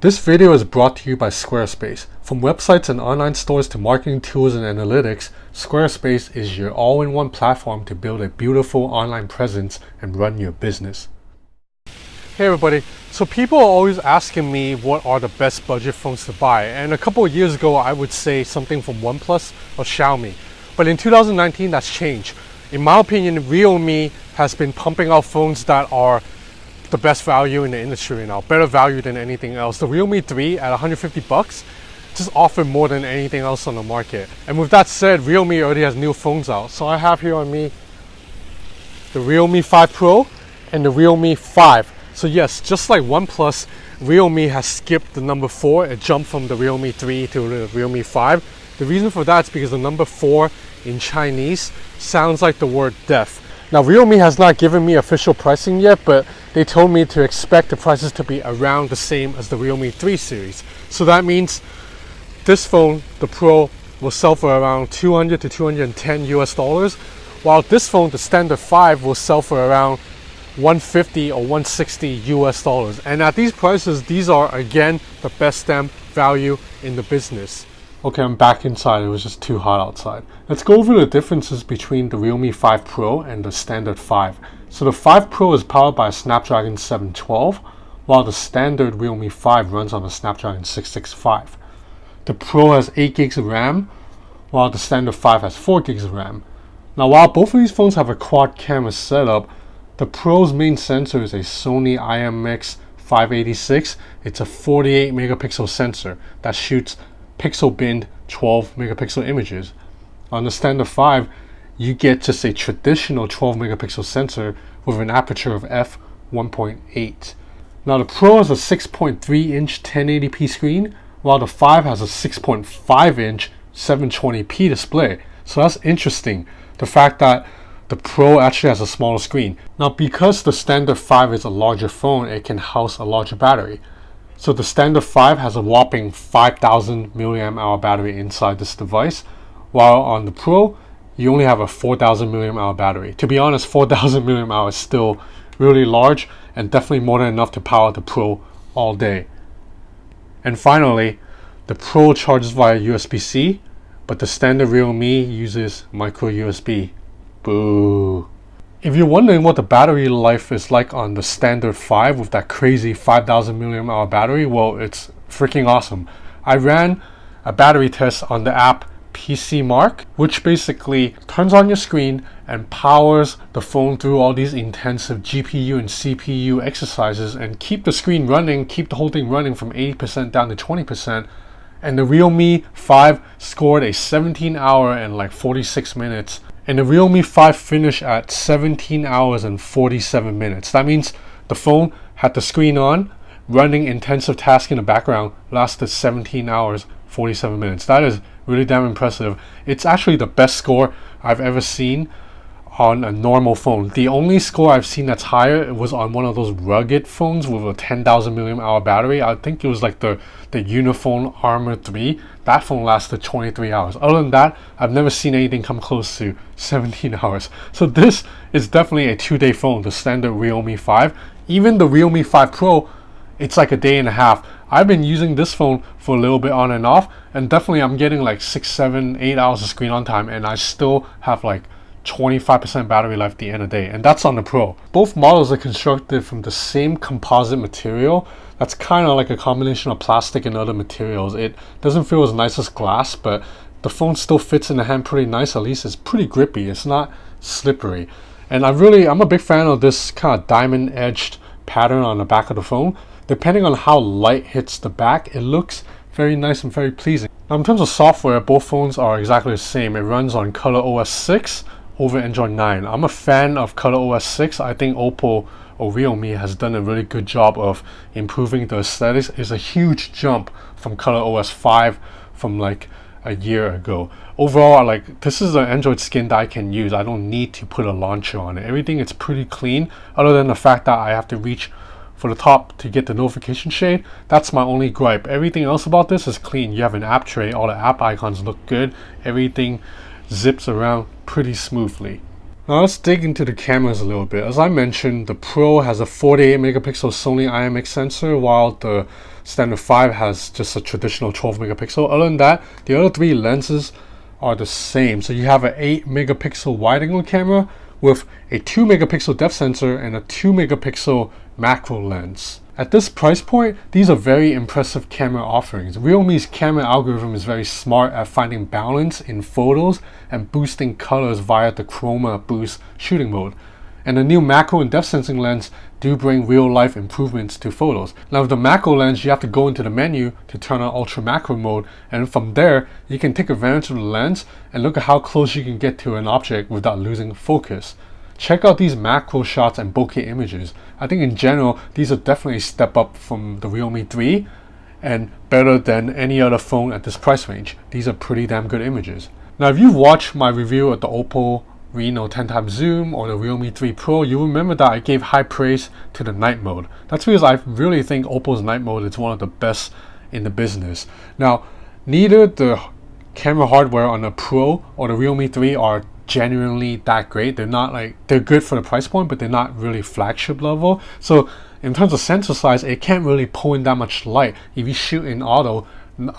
This video is brought to you by Squarespace. From websites and online stores to marketing tools and analytics, Squarespace is your all-in-one platform to build a beautiful online presence and run your business. Hey everybody, so people are always asking me what are the best budget phones to buy, and a couple of years ago I would say something from OnePlus or Xiaomi, but in 2019 that's changed. In my opinion, Realme has been pumping out phones that are the best value in the industry right now, better value than anything else. The Realme 3 at 150 bucks just offer more than anything else on the market. And with that said, Realme already has new phones out. So I have here on me the Realme 5 Pro and the Realme 5. So yes, just like OnePlus, Realme has skipped the number 4. It jumped from the Realme 3 to the Realme 5. The reason for that is because the number 4 in Chinese sounds like the word death. Now Realme has not given me official pricing yet, but they told me to expect the prices to be around the same as the Realme 3 series. So that means this phone, the Pro, will sell for around 200 to 210 US dollars, while this phone, the standard 5, will sell for around 150 or 160 US dollars. And at these prices, these are again the best damn value in the business. Okay, I'm back inside. It was just too hot outside. Let's go over the differences between the Realme 5 Pro and the standard 5. So the 5 Pro is powered by a Snapdragon 712, while the standard Realme 5 runs on a Snapdragon 665. The Pro has 8 gigs of RAM, while the standard 5 has 4 gigs of RAM. Now while both of these phones have a quad camera setup, the Pro's main sensor is a Sony IMX 586. It's a 48 megapixel sensor that shoots pixel binned 12 megapixel images. On the standard 5, you get just a traditional 12 megapixel sensor with an aperture of f1.8. Now the Pro has a 6.3 inch 1080p screen, while the 5 has a 6.5 inch 720p display. So that's interesting, the fact that the Pro actually has a smaller screen. Now because the standard 5 is a larger phone, it can house a larger battery. So the standard 5 has a whopping 5,000 mAh battery inside this device, while on the Pro, you only have a 4,000 mAh battery. To be honest, 4,000 mAh is still really large and definitely more than enough to power the Pro all day. And finally, the Pro charges via USB-C, but the standard Realme uses micro USB. Boo. If you're wondering what the battery life is like on the standard 5 with that crazy 5,000 mAh battery, well, it's freaking awesome. I ran a battery test on the app PC Mark, which basically turns on your screen and powers the phone through all these intensive GPU and CPU exercises and keep the screen running, keep the whole thing running from 80% down to 20%. And the Realme 5 scored a 17-hour and like 46 minutes. And the Realme 5 finished at 17 hours and 47 minutes. That means the phone had the screen on, running intensive tasks in the background, lasted 17 hours, 47 minutes. That is really damn impressive. It's actually the best score I've ever seen on a normal phone. The only score I've seen that's higher was on one of those rugged phones with a 10,000 mAh battery. I think it was like the Unifone Armor 3. That phone lasted 23 hours. Other than that, I've never seen anything come close to 17 hours. So this is definitely a 2-day phone, the standard Realme 5. Even the Realme 5 Pro, it's like a day and a half. I've been using this phone for a little bit on and off, and definitely I'm getting like 6, 7, 8 hours of screen on time, and I still have like 25% battery life at the end of the day, and that's on the Pro. Both models are constructed from the same composite material that's kind of like a combination of plastic and other materials. It doesn't feel as nice as glass, but the phone still fits in the hand pretty nice. At least it's pretty grippy, it's not slippery. And I'm a big fan of this kind of diamond edged pattern on the back of the phone. Depending on how light hits the back, it looks very nice and very pleasing. Now in terms of software, both phones are exactly the same. It runs on ColorOS 6 over Android 9. I'm a fan of ColorOS 6. I think Oppo or Realme has done a really good job of improving the aesthetics. It's a huge jump from ColorOS 5 from like a year ago. Overall, this is an Android skin that I can use. I don't need to put a launcher on it. Everything is pretty clean, other than the fact that I have to reach for the top to get the notification shade. That's my only gripe. Everything else about this is clean. You have an app tray, all the app icons look good, everything zips around pretty smoothly. Now let's dig into the cameras a little bit. As I mentioned, the Pro has a 48 megapixel Sony IMX sensor, while the standard 5 has just a traditional 12 megapixel. Other than that, the other three lenses are the same. So you have an 8 megapixel wide angle camera with a 2 megapixel depth sensor and a 2 megapixel macro lens. At this price point, these are very impressive camera offerings. Realme's camera algorithm is very smart at finding balance in photos and boosting colors via the chroma boost shooting mode. And the new macro and depth sensing lens do bring real life improvements to photos. Now with the macro lens, you have to go into the menu to turn on ultra macro mode, and from there you can take advantage of the lens and look at how close you can get to an object without losing focus. Check out these macro shots and bokeh images. I think in general, these are definitely a step up from the Realme 3 and better than any other phone at this price range. These are pretty damn good images. Now if you've watched my review of the Oppo Reno 10x zoom or the Realme 3 Pro, you remember that I gave high praise to the night mode. That's because I really think Oppo's night mode is one of the best in the business. Now, neither the camera hardware on the Pro or the Realme 3 are genuinely that great. They're good for the price point, but they're not really flagship level. So in terms of sensor size, it can't really pull in that much light. If you shoot in auto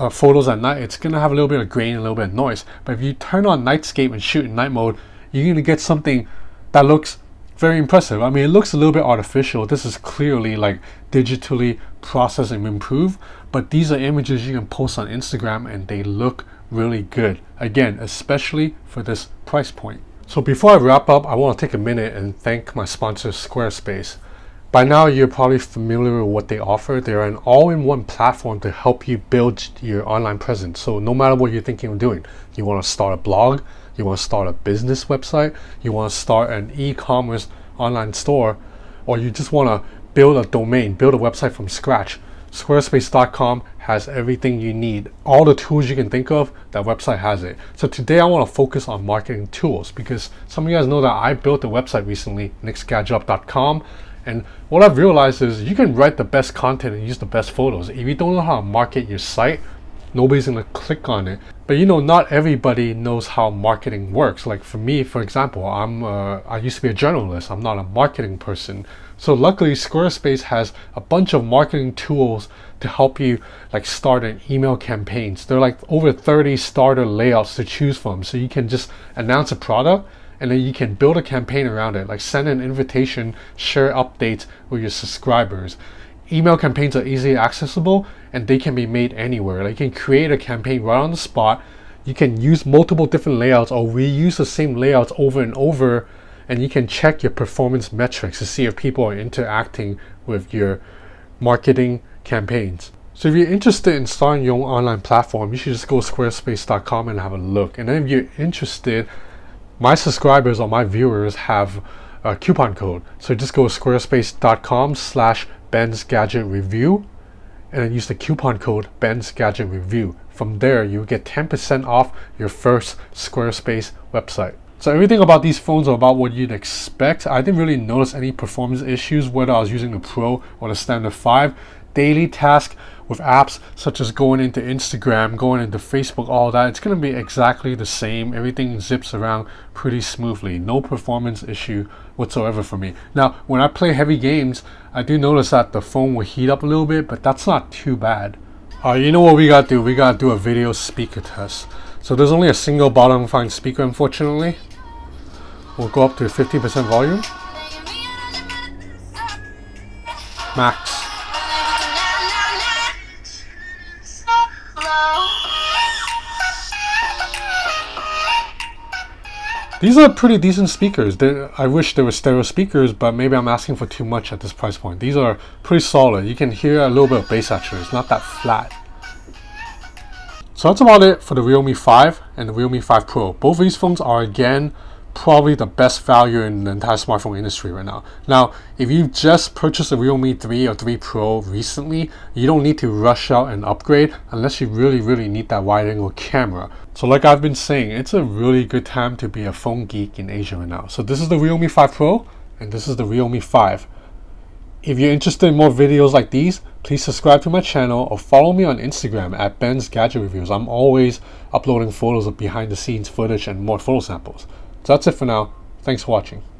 photos at night, it's gonna have a little bit of grain, a little bit of noise. But if you turn on nightscape and shoot in night mode, you're gonna get something that looks very impressive. I mean, it looks a little bit artificial. This is clearly like digitally processed and improved, but these are images you can post on Instagram and they look really good. Again, especially for this price point. So before I wrap up, I want to take a minute and thank my sponsor, Squarespace. By now, you're probably familiar with what they offer. They're an all-in-one platform to help you build your online presence. So no matter what you're thinking of doing, you want to start a blog, you want to start a business website, you want to start an e-commerce online store, or you just want to build a domain, build a website from scratch, Squarespace.com has everything you need. All the tools you can think of, that website has it. So today I want to focus on marketing tools because some of you guys know that I built a website recently, nixgadgetup.com, and what I've realized is you can write the best content and use the best photos. If you don't know how to market your site, nobody's gonna click on it. But you know, not everybody knows how marketing works. Like for me, for example, I used to be a journalist. I'm not a marketing person. So luckily, Squarespace has a bunch of marketing tools to help you like start an email campaigns. There are like over 30 starter layouts to choose from. So you can just announce a product and then you can build a campaign around it, like send an invitation, share updates with your subscribers. Email campaigns are easily accessible and they can be made anywhere. Like you can create a campaign right on the spot. You can use multiple different layouts or reuse the same layouts over and over, and you can check your performance metrics to see if people are interacting with your marketing campaigns. So if you're interested in starting your own online platform, you should just go to squarespace.com and have a look. And then if you're interested, my subscribers or my viewers have a coupon code. So just go to squarespace.com/Ben's Gadget Review and then use the coupon code Ben's Gadget Review. From there, you get 10% off your first Squarespace website. So everything about these phones are about what you'd expect. I didn't really notice any performance issues whether I was using the Pro or the standard 5. Daily tasks with apps such as going into Instagram, going into Facebook, all that, it's going to be exactly the same. Everything zips around pretty smoothly. No performance issue whatsoever for me. Now, when I play heavy games, I do notice that the phone will heat up a little bit, but that's not too bad. You know what we got to do? We got to do a video speaker test. So there's only a single bottom fine speaker, unfortunately. We'll go up to 50% volume. Max. These are pretty decent speakers. I wish there were stereo speakers, but maybe I'm asking for too much at this price point. These are pretty solid. You can hear a little bit of bass actually. It's not that flat. So that's about it for the Realme 5 and the Realme 5 Pro. Both of these phones are, again, probably the best value in the entire smartphone industry right now. Now, if you've just purchased a Realme 3 or 3 Pro recently, you don't need to rush out and upgrade unless you really need that wide angle camera. So like I've been saying, it's a really good time to be a phone geek in Asia right now. So this is the Realme 5 Pro and this is the Realme 5. If you're interested in more videos like these, please subscribe to my channel or follow me on Instagram at Ben's Gadget Reviews. I'm always uploading photos of behind the scenes footage and more photo samples. So that's it for now. Thanks for watching.